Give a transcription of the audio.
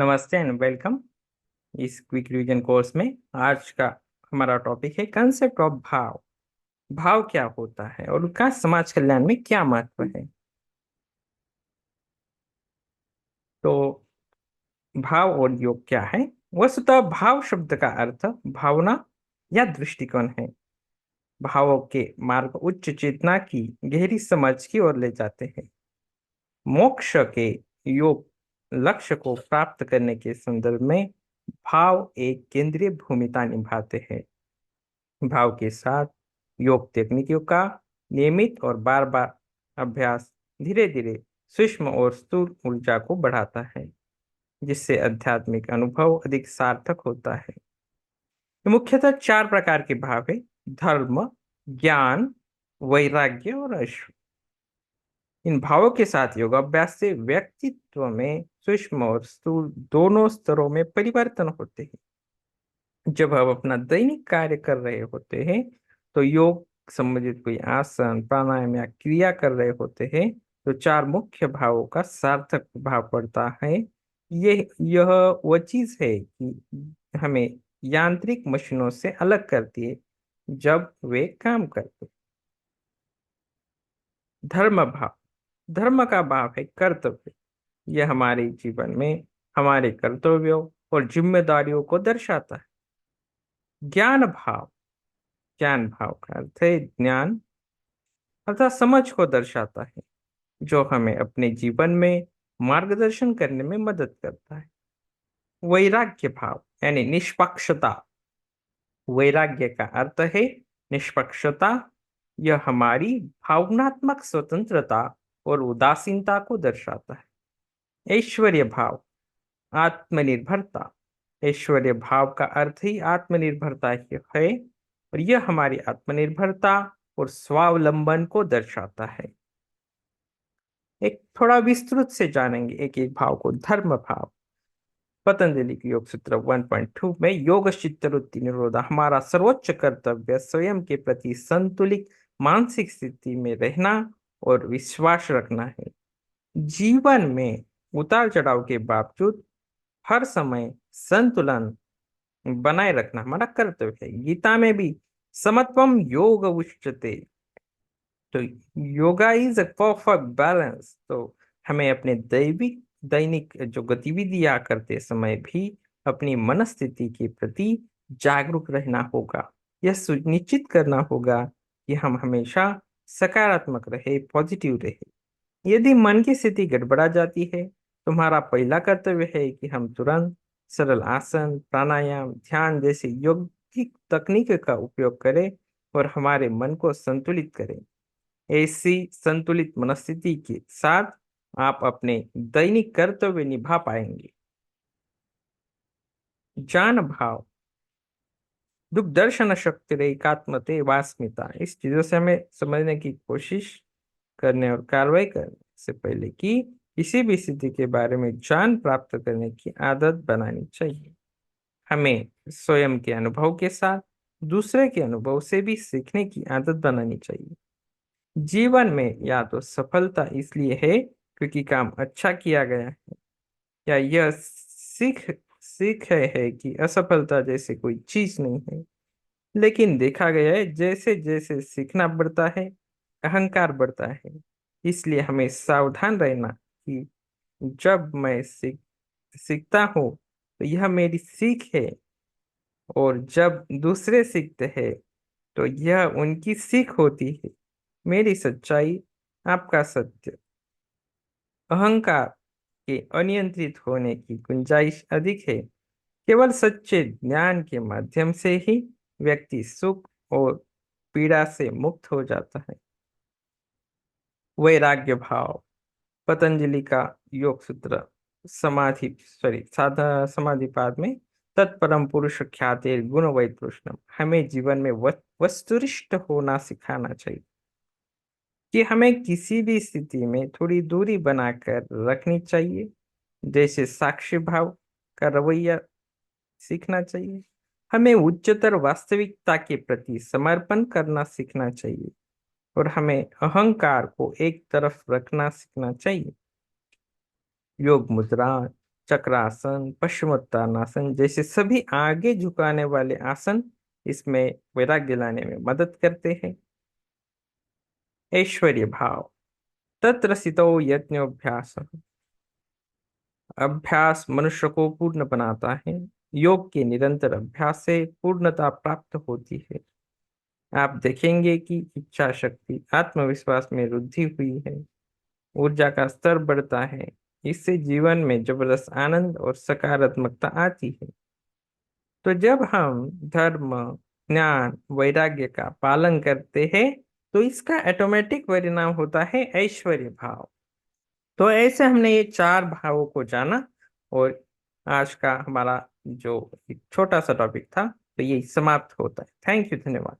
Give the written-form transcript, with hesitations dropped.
नमस्ते and welcome इस quick revision course में। आज का हमारा टॉपिक है कंसेप्ट ऑफ भाव। भाव क्या होता है और उसका समाज कल्याण में क्या महत्व है। तो भाव और योग क्या है। वस्तुतः भाव शब्द का अर्थ भावना या दृष्टिकोण है। भावों के मार्ग उच्च चेतना की गहरी समझ की ओर ले जाते हैं। मोक्ष के योग लक्ष्य को प्राप्त करने के संदर्भ में भाव एक केंद्रीय भूमिका निभाते हैं। भाव के साथ योग तकनीकों का नियमित और बार बार अभ्यास धीरे धीरे सूक्ष्म और स्थूल ऊर्जा को बढ़ाता है, जिससे आध्यात्मिक अनुभव अधिक सार्थक होता है। ये मुख्यतः चार प्रकार के भाव है: धर्म, ज्ञान, वैराग्य और अश्व। इन भावों के साथ योग अभ्यास से व्यक्तित्व में सूक्ष्म और स्थूल दोनों स्तरों में परिवर्तन होते हैं। जब हम अपना दैनिक कार्य कर रहे होते हैं तो योग संबंधित कोई आसन, प्राणायाम या क्रिया कर रहे होते हैं तो चार मुख्य भावों का सार्थक प्रभाव पड़ता है। यह वह चीज है कि हमें यांत्रिक मशीनों से अलग करती है जब वे काम करते। धर्म भाव। धर्म का भाव है कर्तव्य। यह हमारे जीवन में हमारे कर्तव्यों और जिम्मेदारियों को दर्शाता है। ज्ञान भाव। ज्ञान भाव का अर्थ है ज्ञान अर्थात समझ को दर्शाता है, जो हमें अपने जीवन में मार्गदर्शन करने में मदद करता है। वैराग्य भाव यानी निष्पक्षता। वैराग्य का अर्थ है निष्पक्षता। यह हमारी भावनात्मक स्वतंत्रता और उदासीनता को दर्शाता है। ऐश्वर्य भाव, आत्मनिर्भरता। ऐश्वर्य भाव का अर्थ ही आत्मनिर्भरता ही है और यह हमारी आत्मनिर्भरता और स्वावलंबन को दर्शाता है। एक थोड़ा विस्तृत से जानेंगे एक एक भाव को। धर्म भाव। पतंजलि के योग सूत्र 1.2 में योग चित्तवृत्ति निरोध, हमारा सर्वोच्च कर्तव्य स्वयं के प्रति संतुलित मानसिक स्थिति में रहना और विश्वास रखना है। जीवन में उतार चढ़ाव के बावजूद हर समय संतुलन बनाए रखना हमारा कर्तव्य है। गीता में भी समत्वम योग उच्यते, तो yoga is a perfect balance. तो हमें अपने दैनिक जो गतिविधियां करते समय भी अपनी मनस्थिति के प्रति जागरूक रहना होगा। यह सुनिश्चित करना होगा कि हम हमेशा सकारात्मक रहे, पॉजिटिव रहे। यदि मन की स्थिति गड़बड़ा जाती है तो हमारा पहला कर्तव्य है कि हम तुरंत सरल आसन, प्राणायाम, ध्यान जैसे योगिक तकनीक का उपयोग करें और हमारे मन को संतुलित करें। ऐसी संतुलित मनस्थिति के साथ आप अपने दैनिक कर्तव्य निभा पाएंगे। ज्ञान भाव। दुख दर्शन शक्ति एकात्मते वास्मिता। इस चीजों से हमें समझने की कोशिश करने और कार्रवाई करने से पहले कि किसी भी स्थिति के बारे में ज्ञान प्राप्त करने की आदत बनानी चाहिए। हमें स्वयं के अनुभव के साथ दूसरे के अनुभव से भी सीखने की आदत बनानी चाहिए। जीवन में या तो सफलता इसलिए है क्योंकि काम अच्छा किया गया है, या यह सीख सीख है कि असफलता जैसे कोई चीज नहीं है। लेकिन देखा गया है जैसे जैसे सीखना बढ़ता है अहंकार बढ़ता है। इसलिए हमें सावधान रहना कि जब मैं सीखता हूँ तो यह मेरी सीख है, और जब दूसरे सीखते हैं तो यह उनकी सीख होती है। मेरी सच्चाई, आपका सत्य। अहंकार के अनियंत्रित होने की गुंजाइश अधिक है। केवल सच्चे ज्ञान के माध्यम से ही व्यक्ति सुख और पीड़ा से मुक्त हो जाता है। वैराग्य भाव। पतंजलि का योग सूत्र साधा समाधि पाद में तत्परम पुरुष ख्याति गुण वैतृष्णम, हमें जीवन में वस्तुनिष्ठ होना सिखाना चाहिए कि हमें किसी भी स्थिति में थोड़ी दूरी बनाकर रखनी चाहिए। जैसे साक्षी भाव का रवैया सीखना चाहिए। हमें उच्चतर वास्तविकता के प्रति समर्पण करना सीखना चाहिए और हमें अहंकार को एक तरफ रखना सीखना चाहिए। योग मुद्रा। चक्रासन, पश्चिमोत्तानासन जैसे सभी आगे झुकाने वाले आसन इसमें वैराग्य लाने में मदद करते हैं। ऐश्वर्य भाव, तत्र स्थितो यज्ञोभ्यास, अभ्यास मनुष्य को पूर्ण बनाता है। योग के निरंतर अभ्यास से पूर्णता प्राप्त होती है। आप देखेंगे कि इच्छा शक्ति, आत्मविश्वास में वृद्धि हुई है, ऊर्जा का स्तर बढ़ता है। इससे जीवन में जबरदस्त आनंद और सकारात्मकता आती है। तो जब हम धर्म, ज्ञान, वैराग्य का पालन करते हैं तो इसका ऑटोमेटिक परिणाम होता है ऐश्वर्य भाव। तो ऐसे हमने ये चार भावों को जाना, और आज का हमारा जो एक छोटा सा टॉपिक था तो ये समाप्त होता है। थैंक यू, धन्यवाद।